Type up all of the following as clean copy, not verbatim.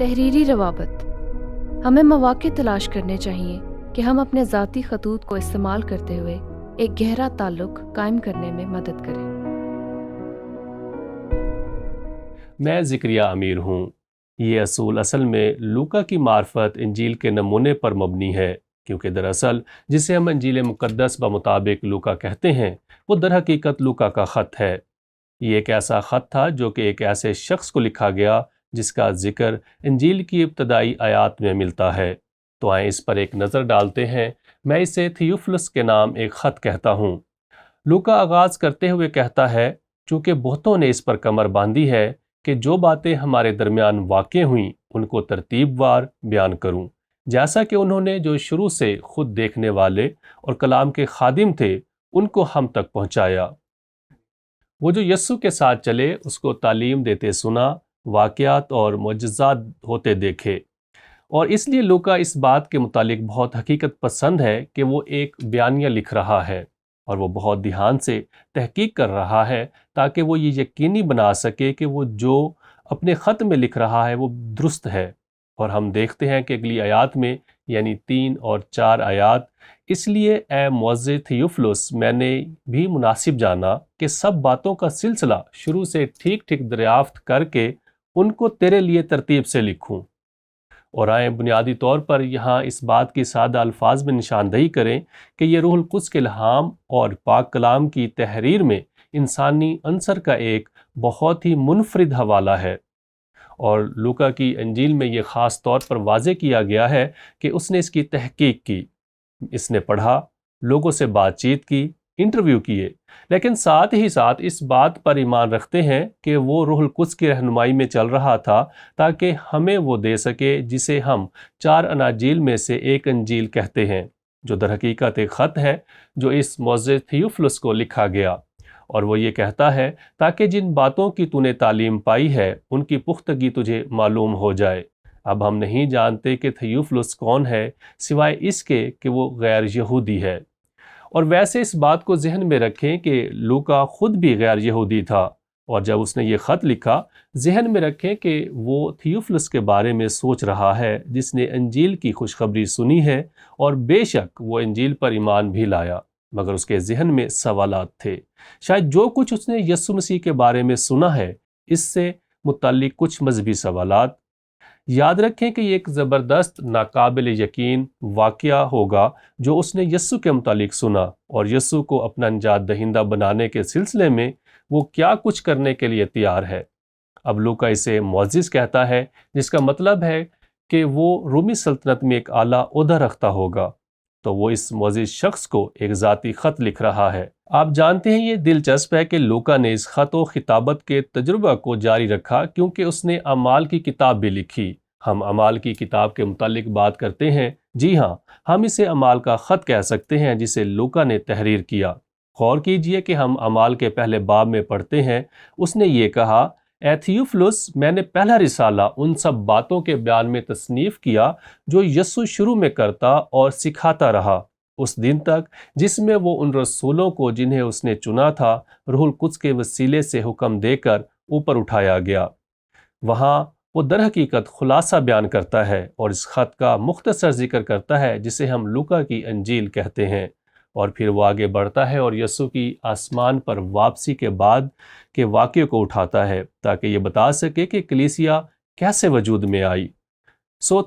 تحریری روابط۔ ہمیں مواقع تلاش کرنے چاہیے کہ ہم اپنے ذاتی خطوط کو استعمال کرتے ہوئے ایک گہرا تعلق قائم کرنے میں مدد کریں۔ میں ذکریہ امیر ہوں۔ یہ اصل میں لوکا کی معرفت انجیل کے نمونے پر مبنی ہے، کیونکہ دراصل جسے ہم انجیل مقدس بمطابق لوکا کہتے ہیں وہ در حقیقت لوکا کا خط ہے۔ یہ ایک ایسا خط تھا جو کہ ایک ایسے شخص کو لکھا گیا جس کا ذکر انجیل کی ابتدائی آیات میں ملتا ہے۔ تو آئیں اس پر ایک نظر ڈالتے ہیں۔ میں اسے تھیوفلس کے نام ایک خط کہتا ہوں۔ لوکا آغاز کرتے ہوئے کہتا ہے، چونکہ بہتوں نے اس پر کمر باندھی ہے کہ جو باتیں ہمارے درمیان واقع ہوئیں ان کو ترتیب وار بیان کروں، جیسا کہ انہوں نے جو شروع سے خود دیکھنے والے اور کلام کے خادم تھے ان کو ہم تک پہنچایا۔ وہ جو یسوع کے ساتھ چلے اس کو تعلیم دیتے سنا، واقعات اور معجزات ہوتے دیکھے۔ اور اس لیے لوکا اس بات کے متعلق بہت حقیقت پسند ہے کہ وہ ایک بیانیہ لکھ رہا ہے، اور وہ بہت دھیان سے تحقیق کر رہا ہے تاکہ وہ یہ یقینی بنا سکے کہ وہ جو اپنے خط میں لکھ رہا ہے وہ درست ہے۔ اور ہم دیکھتے ہیں کہ اگلی آیات میں، یعنی 3 اور 4 آیات، اس لیے اے معزز تھیوفلس میں نے بھی مناسب جانا کہ سب باتوں کا سلسلہ شروع سے ٹھیک دریافت کر کے ان کو تیرے لیے ترتیب سے لکھوں۔ اور آئیں بنیادی طور پر یہاں اس بات کی سادہ الفاظ میں نشاندہی کریں کہ یہ روح القدس کے الہام اور پاک کلام کی تحریر میں انسانی عنصر کا ایک بہت ہی منفرد حوالہ ہے۔ اور لوکا کی انجیل میں یہ خاص طور پر واضح کیا گیا ہے کہ اس نے اس کی تحقیق کی، اس نے پڑھا، لوگوں سے بات چیت کی، انٹرویو کیے، لیکن ساتھ ہی ساتھ اس بات پر ایمان رکھتے ہیں کہ وہ روح القدس کی رہنمائی میں چل رہا تھا تاکہ ہمیں وہ دے سکے جسے ہم 4 اناجیل میں سے ایک انجیل کہتے ہیں، جو در حقیقت ایک خط ہے جو اس معزز تھیوفلس کو لکھا گیا۔ اور وہ یہ کہتا ہے تاکہ جن باتوں کی تو نے تعلیم پائی ہے ان کی پختگی تجھے معلوم ہو جائے۔ اب ہم نہیں جانتے کہ تھیوفلس کون ہے سوائے اس کے کہ وہ غیر یہودی ہے۔ اور ویسے اس بات کو ذہن میں رکھیں کہ لوکا خود بھی غیر یہودی تھا، اور جب اس نے یہ خط لکھا ذہن میں رکھیں کہ وہ تھیوفلس کے بارے میں سوچ رہا ہے جس نے انجیل کی خوشخبری سنی ہے، اور بے شک وہ انجیل پر ایمان بھی لایا، مگر اس کے ذہن میں سوالات تھے۔ شاید جو کچھ اس نے یسوع مسیح کے بارے میں سنا ہے اس سے متعلق کچھ مذہبی سوالات۔ یاد رکھیں کہ یہ ایک زبردست ناقابل یقین واقعہ ہوگا جو اس نے یسوع کے متعلق سنا، اور یسوع کو اپنا نجات دہندہ بنانے کے سلسلے میں وہ کیا کچھ کرنے کے لیے تیار ہے۔ اب لوکا اسے معزز کہتا ہے، جس کا مطلب ہے کہ وہ رومی سلطنت میں ایک اعلیٰ عہدہ رکھتا ہوگا، تو وہ اس معزز شخص کو ایک ذاتی خط لکھ رہا ہے۔ آپ جانتے ہیں یہ دلچسپ ہے کہ لوکا نے اس خط و خطابت کے تجربہ کو جاری رکھا کیونکہ اس نے اعمال کی کتاب بھی لکھی۔ ہم اعمال کی کتاب کے متعلق بات کرتے ہیں، جی ہاں، ہم اسے اعمال کا خط کہہ سکتے ہیں جسے لوکا نے تحریر کیا۔ غور کیجئے کہ ہم اعمال کے پہلے باب میں پڑھتے ہیں، اس نے یہ کہا، اے تھیوفلس میں نے پہلا رسالہ ان سب باتوں کے بیان میں تصنیف کیا جو یسوع شروع میں کرتا اور سکھاتا رہا اس دن تک جس میں وہ ان رسولوں کو جنہیں اس نے چنا تھا روح القدس کے وسیلے سے حکم دے کر اوپر اٹھایا گیا۔ وہاں وہ در حقیقت خلاصہ بیان کرتا ہے اور اس خط کا مختصر ذکر کرتا ہے جسے ہم لوکا کی انجیل کہتے ہیں، اور پھر وہ آگے بڑھتا ہے اور یسوع کی آسمان پر واپسی کے بعد کے واقعے کو اٹھاتا ہے تاکہ یہ بتا سکے کہ کلیسیا کیسے وجود میں آئی۔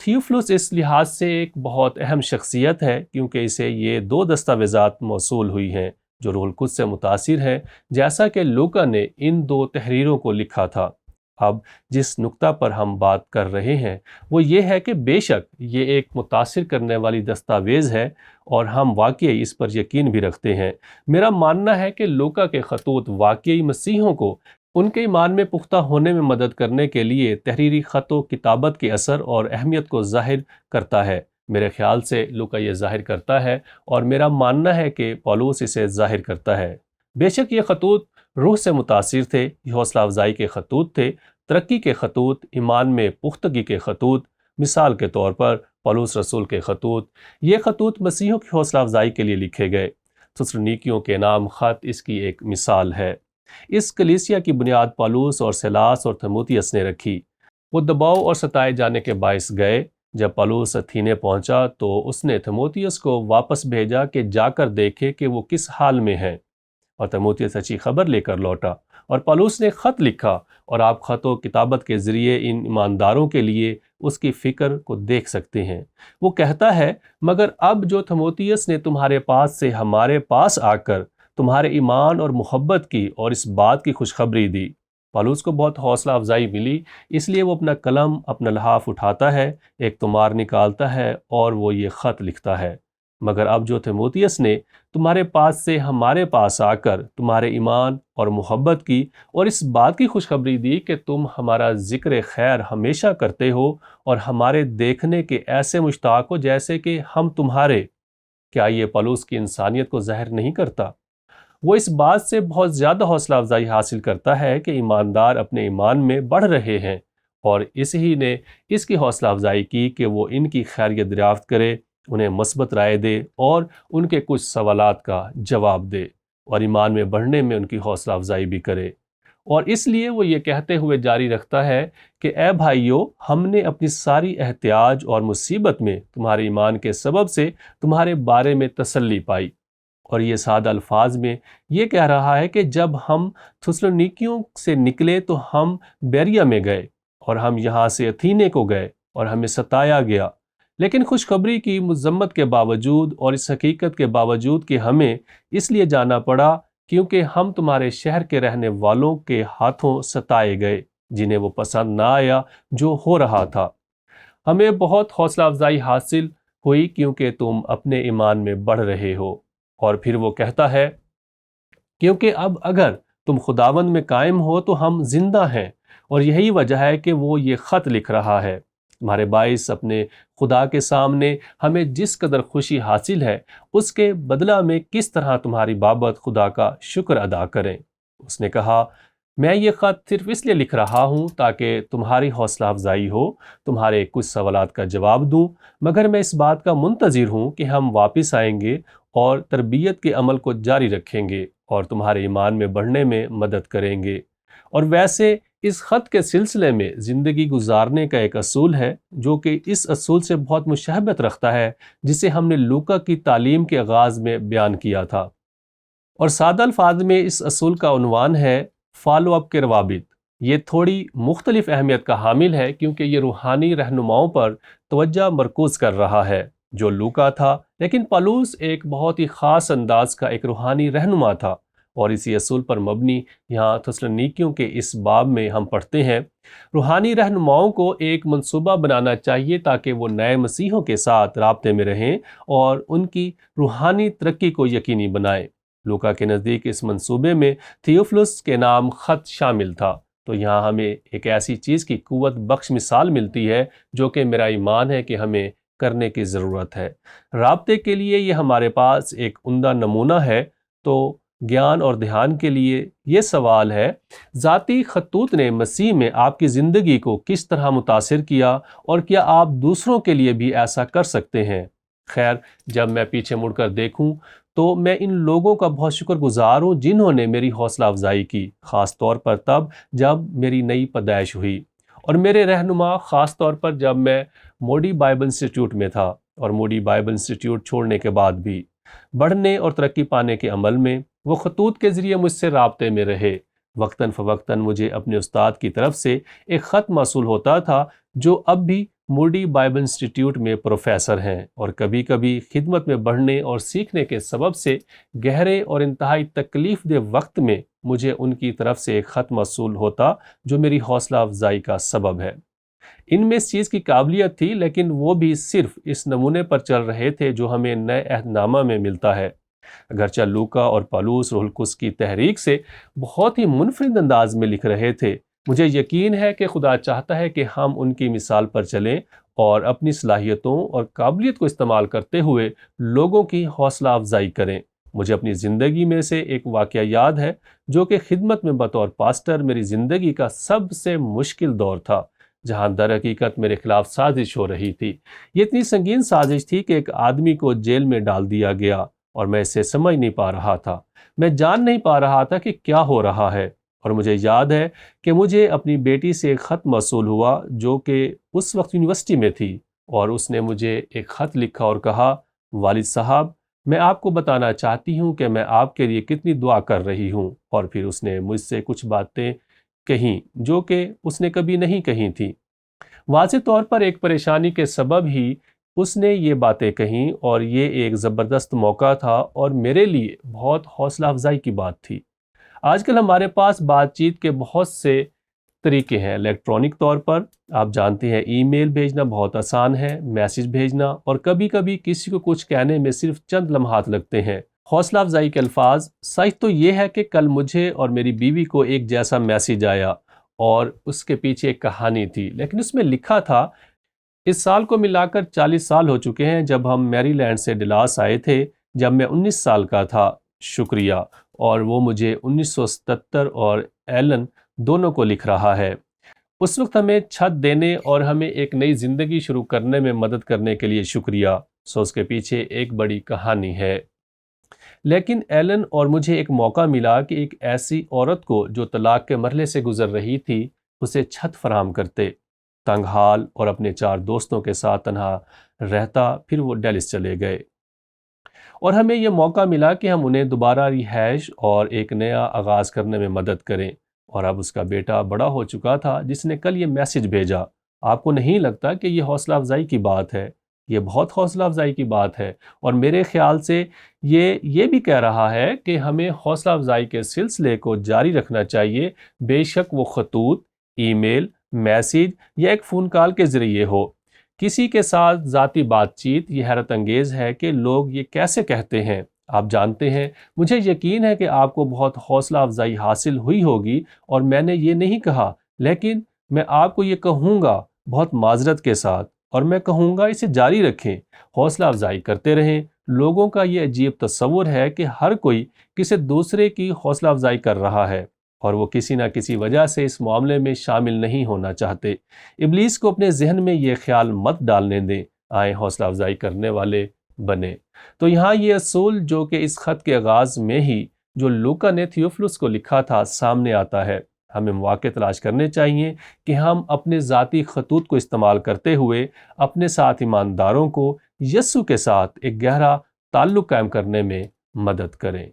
تھیوفلس اس لحاظ سے ایک بہت اہم شخصیت ہے کیونکہ اسے یہ 2 دستاویزات موصول ہوئی ہیں جو روح القدس سے متاثر ہیں، جیسا کہ لوکا نے ان 2 تحریروں کو لکھا تھا۔ اب جس نقطہ پر ہم بات کر رہے ہیں وہ یہ ہے کہ بے شک یہ ایک متاثر کرنے والی دستاویز ہے اور ہم واقعی اس پر یقین بھی رکھتے ہیں۔ میرا ماننا ہے کہ لوکا کے خطوط واقعی مسیحیوں کو ان کے ایمان میں پختہ ہونے میں مدد کرنے کے لیے تحریری خط و کتابت کے اثر اور اہمیت کو ظاہر کرتا ہے۔ میرے خیال سے لوکا یہ ظاہر کرتا ہے اور میرا ماننا ہے کہ پولس اسے ظاہر کرتا ہے۔ بے شک یہ خطوط روح سے متاثر تھے، یہ حوصلہ افزائی کے خطوط تھے، ترقی کے خطوط، ایمان میں پختگی کے خطوط۔ مثال کے طور پر پولس رسول کے خطوط، یہ خطوط مسیحیوں کی حوصلہ افزائی کے لیے لکھے گئے۔ تسالونیکیوں کے نام خط اس کی ایک مثال ہے۔ اس کلیسیا کی بنیاد پولس اور سیلاس اور تیموتھیوس نے رکھی۔ وہ دباؤ اور ستائے جانے کے باعث گئے۔ جب پولس اتھینے پہنچا تو اس نے تیموتھیوس کو واپس بھیجا کہ جا کر دیکھے کہ وہ کس حال میں ہیں، اور تیموتھیوس اچھی خبر لے کر لوٹا، اور پولس نے خط لکھا، اور آپ خط و کتابت کے ذریعے ان ایمانداروں کے لیے اس کی فکر کو دیکھ سکتے ہیں۔ وہ کہتا ہے، مگر اب جو تیموتھیوس نے تمہارے پاس سے ہمارے پاس آ کر تمہارے ایمان اور محبت کی اور اس بات کی خوشخبری دی۔ پولس کو بہت حوصلہ افزائی ملی، اس لیے وہ اپنا قلم، اپنا لحاف اٹھاتا ہے، ایک تمار نکالتا ہے اور وہ یہ خط لکھتا ہے، مگر اب جو تیموتھیوس نے تمہارے پاس سے ہمارے پاس آ کر تمہارے ایمان اور محبت کی اور اس بات کی خوشخبری دی کہ تم ہمارا ذکر خیر ہمیشہ کرتے ہو اور ہمارے دیکھنے کے ایسے مشتاق ہو جیسے کہ ہم تمہارے، کیا یہ پولس کی انسانیت کو ظاہر نہیں کرتا؟ وہ اس بات سے بہت زیادہ حوصلہ افزائی حاصل کرتا ہے کہ ایماندار اپنے ایمان میں بڑھ رہے ہیں، اور اس ہی نے اس کی حوصلہ افزائی کی کہ وہ ان کی خیریت دریافت کرے، انہیں مثبت رائے دے اور ان کے کچھ سوالات کا جواب دے، اور ایمان میں بڑھنے میں ان کی حوصلہ افزائی بھی کرے۔ اور اس لیے وہ یہ کہتے ہوئے جاری رکھتا ہے کہ اے بھائیو، ہم نے اپنی ساری احتیاج اور مصیبت میں تمہارے ایمان کے سبب سے تمہارے بارے میں تسلی پائی۔ اور یہ سادہ الفاظ میں یہ کہہ رہا ہے کہ جب ہم تھسلونیکیوں سے نکلے تو ہم بیریا میں گئے، اور ہم یہاں سے اتھینے کو گئے، اور ہمیں ستایا گیا، لیکن خوشخبری کی مذمت کے باوجود اور اس حقیقت کے باوجود کہ ہمیں اس لیے جانا پڑا کیونکہ ہم تمہارے شہر کے رہنے والوں کے ہاتھوں ستائے گئے، جنہیں وہ پسند نہ آیا جو ہو رہا تھا۔ ہمیں بہت حوصلہ افزائی حاصل ہوئی کیونکہ تم اپنے ایمان میں بڑھ رہے ہو۔ اور پھر وہ کہتا ہے، کیونکہ اب اگر تم خداوند میں قائم ہو تو ہم زندہ ہیں، اور یہی وجہ ہے کہ وہ یہ خط لکھ رہا ہے۔ تمہارے باعث اپنے خدا کے سامنے ہمیں جس قدر خوشی حاصل ہے، اس کے بدلہ میں کس طرح تمہاری بابت خدا کا شکر ادا کریں۔ اس نے کہا، میں یہ خط صرف اس لیے لکھ رہا ہوں تاکہ تمہاری حوصلہ افزائی ہو، تمہارے کچھ سوالات کا جواب دوں، مگر میں اس بات کا منتظر ہوں کہ ہم واپس آئیں گے اور تربیت کے عمل کو جاری رکھیں گے اور تمہارے ایمان میں بڑھنے میں مدد کریں گے۔ اور ویسے اس خط کے سلسلے میں زندگی گزارنے کا ایک اصول ہے جو کہ اس اصول سے بہت مشابہت رکھتا ہے جسے ہم نے لوکا کی تعلیم کے آغاز میں بیان کیا تھا، اور سادہ الفاظ میں اس اصول کا عنوان ہے فالو اپ کے روابط۔ یہ تھوڑی مختلف اہمیت کا حامل ہے کیونکہ یہ روحانی رہنماؤں پر توجہ مرکوز کر رہا ہے جو لوکا تھا، لیکن پولس ایک بہت ہی خاص انداز کا ایک روحانی رہنما تھا، اور اسی اصول پر مبنی یہاں تھسلونیکیوں کے اس باب میں ہم پڑھتے ہیں، روحانی رہنماؤں کو ایک منصوبہ بنانا چاہیے تاکہ وہ نئے مسیحوں کے ساتھ رابطے میں رہیں اور ان کی روحانی ترقی کو یقینی بنائیں۔ لوکا کے نزدیک اس منصوبے میں تھیوفلس کے نام خط شامل تھا، تو یہاں ہمیں ایک ایسی چیز کی قوت بخش مثال ملتی ہے جو کہ میرا ایمان ہے کہ ہمیں کرنے کی ضرورت ہے۔ رابطے کے لیے یہ ہمارے پاس ایک عمدہ نمونہ ہے، تو گیان اور دھیان کے لیے یہ سوال ہے، ذاتی خطوط نے مسیح میں آپ کی زندگی کو کس طرح متاثر کیا، اور کیا آپ دوسروں کے لیے بھی ایسا کر سکتے ہیں؟ خیر، جب میں پیچھے مڑ کر دیکھوں تو میں ان لوگوں کا بہت شکر گزار ہوں جنہوں نے میری حوصلہ افزائی کی، خاص طور پر تب جب میری نئی پیدائش ہوئی، اور میرے رہنما خاص طور پر جب میں موڈی بائبل انسٹیٹیوٹ میں تھا، اور موڈی بائبل انسٹیٹیوٹ چھوڑنے کے بعد بھی بڑھنے اور ترقی پانے کے عمل میں وہ خطوط کے ذریعے مجھ سے رابطے میں رہے۔ وقتاً فوقتاً مجھے اپنے استاد کی طرف سے ایک خط موصول ہوتا تھا جو اب بھی موڈی بائبل انسٹیٹیوٹ میں پروفیسر ہیں، اور کبھی کبھی خدمت میں بڑھنے اور سیکھنے کے سبب سے گہرے اور انتہائی تکلیف دہ وقت میں مجھے ان کی طرف سے ایک خط موصول ہوتا جو میری حوصلہ افزائی کا سبب ہے۔ ان میں اس چیز کی قابلیت تھی، لیکن وہ بھی صرف اس نمونے پر چل رہے تھے جو ہمیں نئے عہد نامہ میں ملتا ہے۔ اگرچہ لوکا اور پولس روح القدس کی تحریک سے بہت ہی منفرد انداز میں لکھ رہے تھے، مجھے یقین ہے کہ خدا چاہتا ہے کہ ہم ان کی مثال پر چلیں اور اپنی صلاحیتوں اور قابلیت کو استعمال کرتے ہوئے لوگوں کی حوصلہ افزائی کریں۔ مجھے اپنی زندگی میں سے ایک واقعہ یاد ہے جو کہ خدمت میں بطور پاسٹر میری زندگی کا سب سے مشکل دور تھا، جہاں در حقیقت میرے خلاف سازش ہو رہی تھی۔ یہ اتنی سنگین سازش تھی کہ ایک آدمی کو جیل میں ڈال دیا گیا، اور میں اسے سمجھ نہیں پا رہا تھا، میں جان نہیں پا رہا تھا کہ کیا ہو رہا ہے، اور مجھے یاد ہے کہ مجھے اپنی بیٹی سے ایک خط موصول ہوا جو کہ اس وقت یونیورسٹی میں تھی، اور اس نے مجھے ایک خط لکھا اور کہا، والد صاحب، میں آپ کو بتانا چاہتی ہوں کہ میں آپ کے لیے کتنی دعا کر رہی ہوں۔ اور پھر اس نے مجھ سے کچھ باتیں کہیں جو کہ اس نے کبھی نہیں کہی تھیں۔ واضح طور پر ایک پریشانی کے سبب ہی اس نے یہ باتیں کہیں، اور یہ ایک زبردست موقع تھا اور میرے لیے بہت حوصلہ افزائی کی بات تھی۔ آج کل ہمارے پاس بات چیت کے بہت سے طریقے ہیں۔ الیکٹرانک طور پر آپ جانتے ہیں ای میل بھیجنا بہت آسان ہے، میسیج بھیجنا، اور کبھی کبھی کسی کو کچھ کہنے میں صرف چند لمحات لگتے ہیں۔ حوصلہ افزائی کے الفاظ، سچ تو یہ ہے کہ کل مجھے اور میری بیوی کو ایک جیسا میسیج آیا، اور اس کے پیچھے ایک کہانی تھی، لیکن اس میں لکھا تھا، اس سال کو ملا کر 40 سال ہو چکے ہیں جب ہم میری لینڈ سے ڈلاس آئے تھے، جب میں 19 سال کا تھا، شکریہ۔ اور وہ مجھے 1977 اور ایلن دونوں کو لکھ رہا ہے۔ اس وقت ہمیں چھت دینے اور ہمیں ایک نئی زندگی شروع کرنے میں مدد کرنے کے لیے شکریہ۔ اس کے پیچھے ایک بڑی کہانی ہے۔ لیکن ایلن اور مجھے ایک موقع ملا کہ ایک ایسی عورت کو جو طلاق کے مرحلے سے گزر رہی تھی، اسے چھت فراہم کرتے۔ تنگ حال اور اپنے 4 دوستوں کے ساتھ تنہا رہتا، پھر وہ ڈیلس چلے گئے، اور ہمیں یہ موقع ملا کہ ہم انہیں دوبارہ رہائش اور ایک نیا آغاز کرنے میں مدد کریں۔ اور اب اس کا بیٹا بڑا ہو چکا تھا جس نے کل یہ میسیج بھیجا۔ آپ کو نہیں لگتا کہ یہ حوصلہ افزائی کی بات ہے؟ یہ بہت حوصلہ افزائی کی بات ہے، اور میرے خیال سے یہ بھی کہہ رہا ہے کہ ہمیں حوصلہ افزائی کے سلسلے کو جاری رکھنا چاہیے، بے شک وہ خطوط، ای میل، میسیج یا ایک فون کال کے ذریعے ہو۔ کسی کے ساتھ ذاتی بات چیت، یہ حیرت انگیز ہے کہ لوگ یہ کیسے کہتے ہیں۔ آپ جانتے ہیں، مجھے یقین ہے کہ آپ کو بہت حوصلہ افزائی حاصل ہوئی ہوگی، اور میں نے یہ نہیں کہا، لیکن میں آپ کو یہ کہوں گا بہت معذرت کے ساتھ، اور میں کہوں گا اسے جاری رکھیں، حوصلہ افزائی کرتے رہیں۔ لوگوں کا یہ عجیب تصور ہے کہ ہر کوئی کسی دوسرے کی حوصلہ افزائی کر رہا ہے، اور وہ کسی نہ کسی وجہ سے اس معاملے میں شامل نہیں ہونا چاہتے۔ ابلیس کو اپنے ذہن میں یہ خیال مت ڈالنے دیں، آئیں حوصلہ افزائی کرنے والے بنے۔ تو یہاں یہ اصول جو کہ اس خط کے آغاز میں ہی جو لوکا نے تھیوفلس کو لکھا تھا سامنے آتا ہے۔ ہمیں مواقع تلاش کرنے چاہیے کہ ہم اپنے ذاتی خطوط کو استعمال کرتے ہوئے اپنے ساتھ ایمانداروں کو یسوع کے ساتھ ایک گہرا تعلق قائم کرنے میں مدد کریں۔